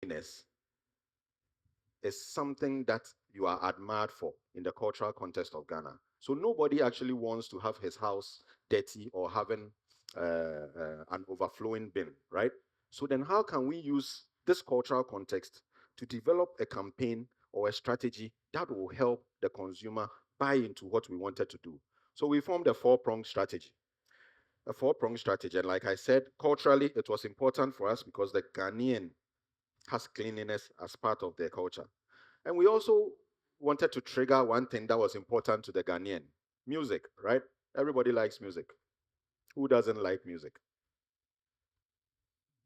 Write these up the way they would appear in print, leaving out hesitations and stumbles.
cleanliness is something that you are admired for in the cultural context of Ghana. So nobody actually wants to have his house dirty or having an overflowing bin, right? So then how can we use this cultural context to develop a campaign or a strategy that will help the consumer buy into what we wanted to do? So we formed a four-pronged strategy. A four-pronged strategy. And like I said, culturally, it was important for us because the Ghanaian has cleanliness as part of their culture. And we also wanted to trigger one thing that was important to the Ghanaian: music, right? Everybody likes music. Who doesn't like music?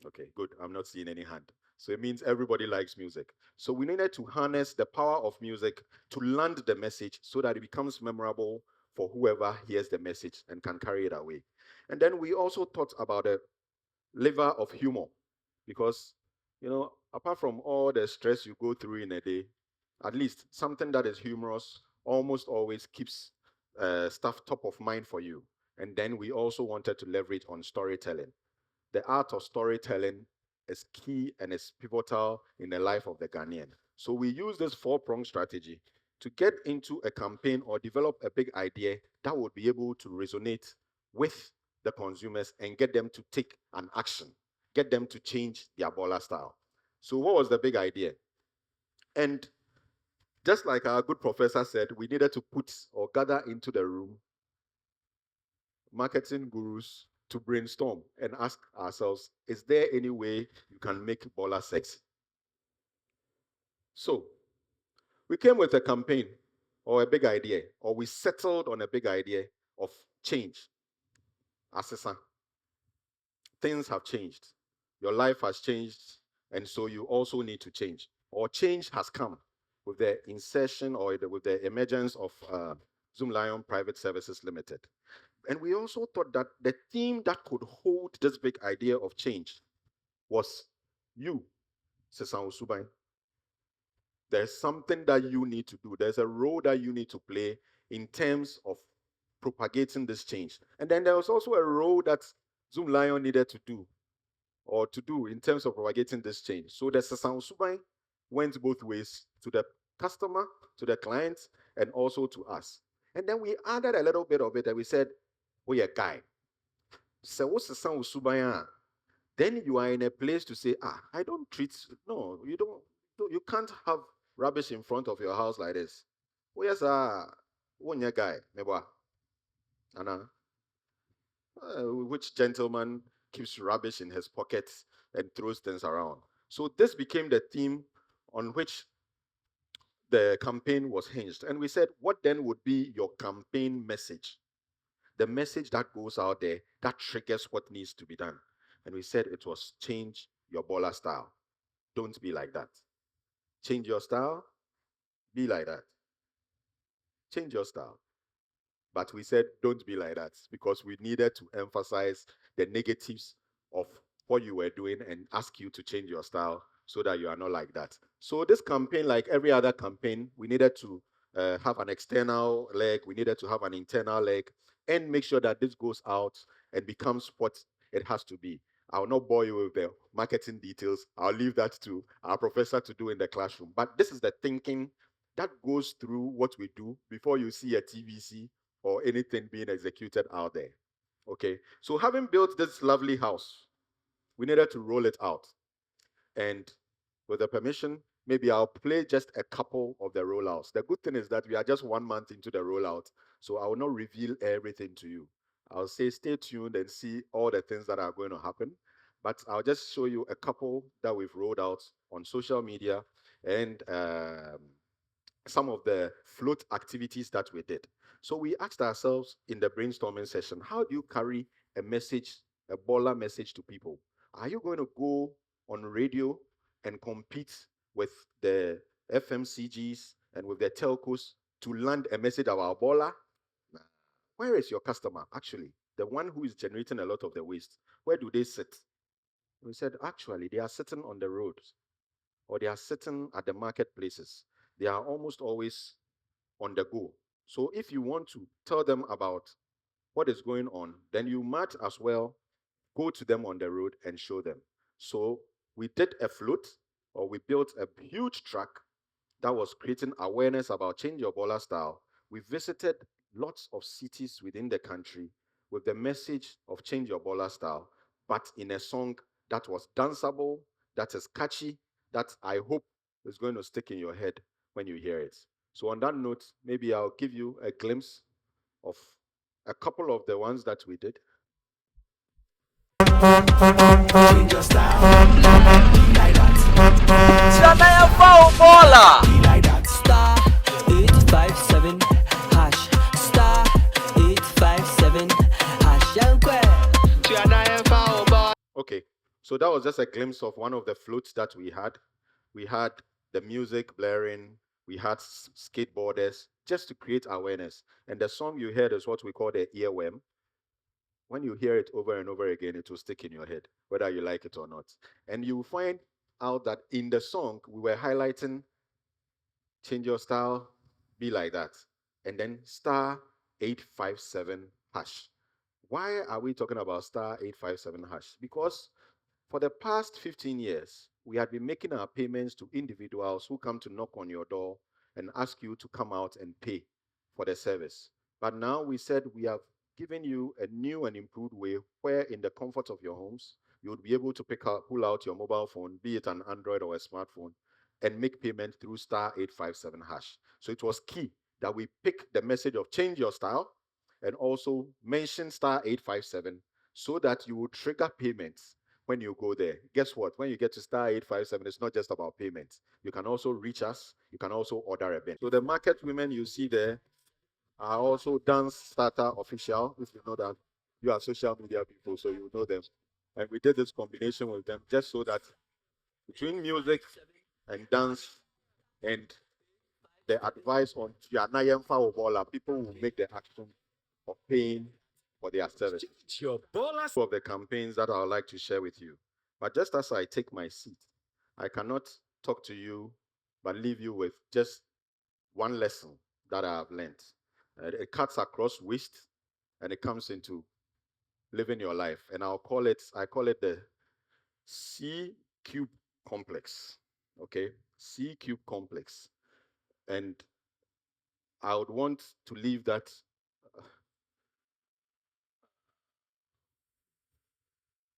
Okay, good. I'm not seeing any hand. So it means everybody likes music. So we needed to harness the power of music to land the message so that it becomes memorable for whoever hears the message and can carry it away. And then we also thought about the liver of humor because, apart from all the stress you go through in a day, at least something that is humorous almost always keeps stuff top of mind for you. And then we also wanted to leverage on storytelling. The art of storytelling is key and is pivotal in the life of the Ghanaian. So we use this four-pronged strategy to get into a campaign or develop a big idea that would be able to resonate with the consumers and get them to take an action, get them to change their Borla style. So what was the big idea? And just like our good professor said, we needed to put or gather into the room marketing gurus to brainstorm and ask ourselves, is there any way you can make Borla sexy? So we came with a campaign or a big idea, or we settled on a big idea of change. Asesa, things have changed. Your life has changed, and so you also need to change. Or change has come with the insertion or with the emergence of Zoom Lion Private Services Limited. And we also thought that the theme that could hold this big idea of change was you, Sesan Osubai. There's something that you need to do. There's a role that you need to play in terms of propagating this change. And then there was also a role that Zoom Lion needed to do or to do in terms of propagating this change. So the Sesan Osubai went both ways, to the customer, to the client, and also to us. And then we added a little bit of it and we said, we a guy. So what's Sesan Osubai? Then you are in a place to say, I don't treat, no, you can't have rubbish in front of your house like this. Oh, yes, one year guy, maybe, Anna, which gentleman keeps rubbish in his pockets and throws things around? So this became the theme on which the campaign was hinged. And we said, what then would be your campaign message? The message that goes out there that triggers what needs to be done. And we said it was change your Borla style. Don't be like that. Change your style, be like that. Change your style. But we said don't be like that because we needed to emphasize the negatives of what you were doing and ask you to change your style so that you are not like that. So this campaign, like every other campaign, we needed to have an external leg, we needed to have an internal leg, and make sure that this goes out and becomes what it has to be. I'll not bore you with the marketing details. I'll leave that to our professor to do in the classroom. But this is the thinking that goes through what we do before you see a TVC or anything being executed out there. Okay, so having built this lovely house, we needed to roll it out. And with the permission, maybe I'll play just a couple of the rollouts. The good thing is that we are just 1 month into the rollout, so I will not reveal everything to you. I'll say stay tuned and see all the things that are going to happen. But I'll just show you a couple that we've rolled out on social media and some of the float activities that we did. So we asked ourselves in the brainstorming session, how do you carry a message, a baller message to people? Are you going to go on radio and compete with the FMCGs and with the telcos to land a message about baller? Where is your customer actually? The one who is generating a lot of the waste. Where do they sit? We said, actually, they are sitting on the roads or they are sitting at the marketplaces. They are almost always on the go. So if you want to tell them about what is going on, then you might as well go to them on the road and show them. So we did a float or we built a huge track that was creating awareness about change your Borla style. We visited lots of cities within the country with the message of change your Borla style, but in a song that was danceable, that is catchy, that I hope is going to stick in your head when you hear it. So, on that note, maybe I'll give you a glimpse of a couple of the ones that we did. Change your style, be like that. Borla. Be like that. Star 857 hash. Star 857 hash. Okay, so that was just a glimpse of one of the floats that we had. We had the music blaring, we had skateboarders just to create awareness. And the song you heard is what we call the earworm. When you hear it over and over again, it will stick in your head, whether you like it or not. And you will find out that in the song, we were highlighting change your style, be like that. And then star 857 hash. Why are we talking about star 857 hash? Because for the past 15 years, we had been making our payments to individuals who come to knock on your door and ask you to come out and pay for the service. But now we said we have given you a new and improved way where, in the comfort of your homes, you would be able to pull out your mobile phone, be it an Android or a smartphone, and make payment through star 857 hash. So it was key that we pick the message of change your style and also mention star 857 so that you will trigger payments when you go there. Guess what? When you get to star 857, it's not just about payments. You can also reach us. You can also order a bin. So the market women you see there are also Dance Starter Official, if you know that. You are social media people, so you know them. And we did this combination with them just so that between music and dance and the advice on Tianayem Borla, people will make the action of paying for their service. Two of the campaigns that I would like to share with you. But just as I take my seat, I cannot talk to you but leave you with just one lesson that I have learned. It cuts across waste and it comes into living your life. And I call it the C cube complex. Okay? C cube complex. And I would want to leave that.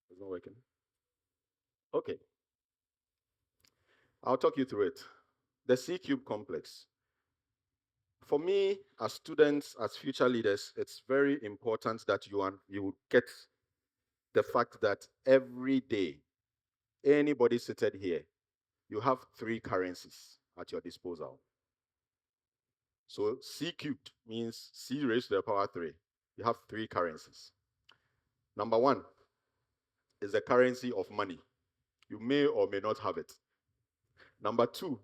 It's not working. Okay. I'll talk you through it. The C cube complex. For me, as students, as future leaders, it's very important that you get the fact that every day, anybody seated here, you have three currencies at your disposal. So C cubed means C raised to the power 3. You have three currencies. Number one is the currency of money. You may or may not have it. Number two, you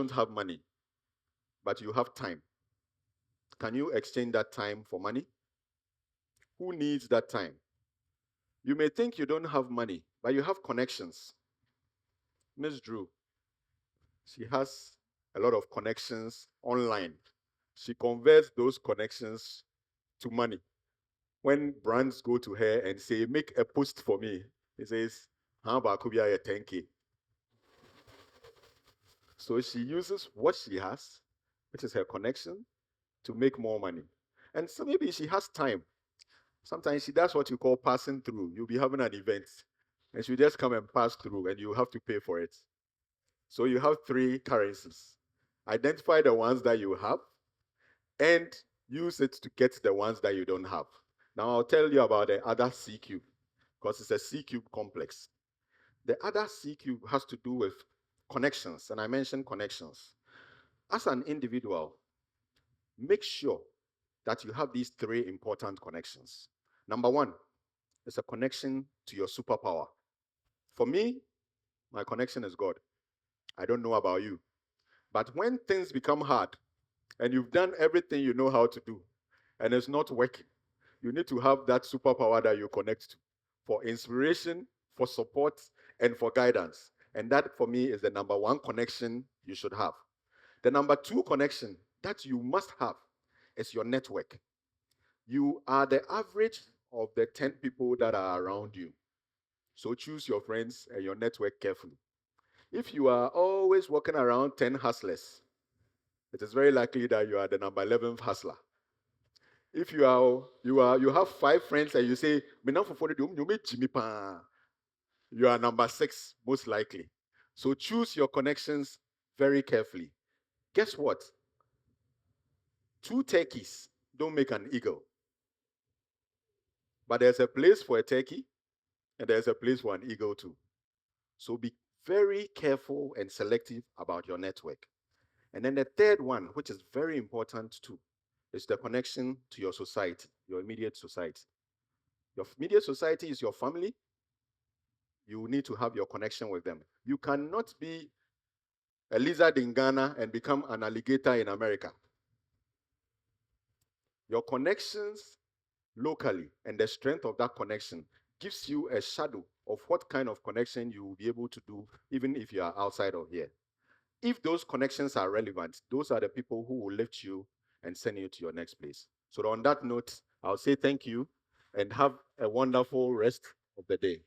don't have money, but you have time. Can you exchange that time for money? Who needs that time? You may think you don't have money, but you have connections. Miss Drew, she has a lot of connections online. She converts those connections to money. When brands go to her and say, make a post for me, he says, how about could be a 10K? So she uses what she has, which is her connection, to make more money. And so maybe she has time. Sometimes she does what you call passing through. You'll be having an event, and she'll just come and pass through, and you have to pay for it. So you have three currencies. Identify the ones that you have and use it to get the ones that you don't have. Now I'll tell you about the other C cube because it's a C cube complex. The other C cube has to do with connections, and I mentioned connections. As an individual, make sure that you have these three important connections. Number one is a connection to your superpower. For me, my connection is God. I don't know about you. But when things become hard and you've done everything you know how to do and it's not working, you need to have that superpower that you connect to. for inspiration, for support, and for guidance. And that for me is the number one connection you should have. The number two connection that you must have is your network. You are the average of the 10 people that are around you. So choose your friends and your network carefully. If you are always walking around 10 hustlers, it is very likely that you are the number 11th hustler. If you have five friends and you say, "Me na fofo de you make Jimmy pa," you are number six, most likely. So choose your connections very carefully. Guess what? Two turkeys don't make an eagle. But there's a place for a turkey and there's a place for an eagle too. So be very careful and selective about your network. And then the third one, which is very important too, is the connection to your society, your immediate society. Your immediate society is your family. You need to have your connection with them. You cannot be a lizard in Ghana and become an alligator in America. Your connections locally and the strength of that connection gives you a shadow of what kind of connection you will be able to do even if you are outside of here. If those connections are relevant, those are the people who will lift you and send you to your next place. So on that note, I'll say thank you and have a wonderful rest of the day.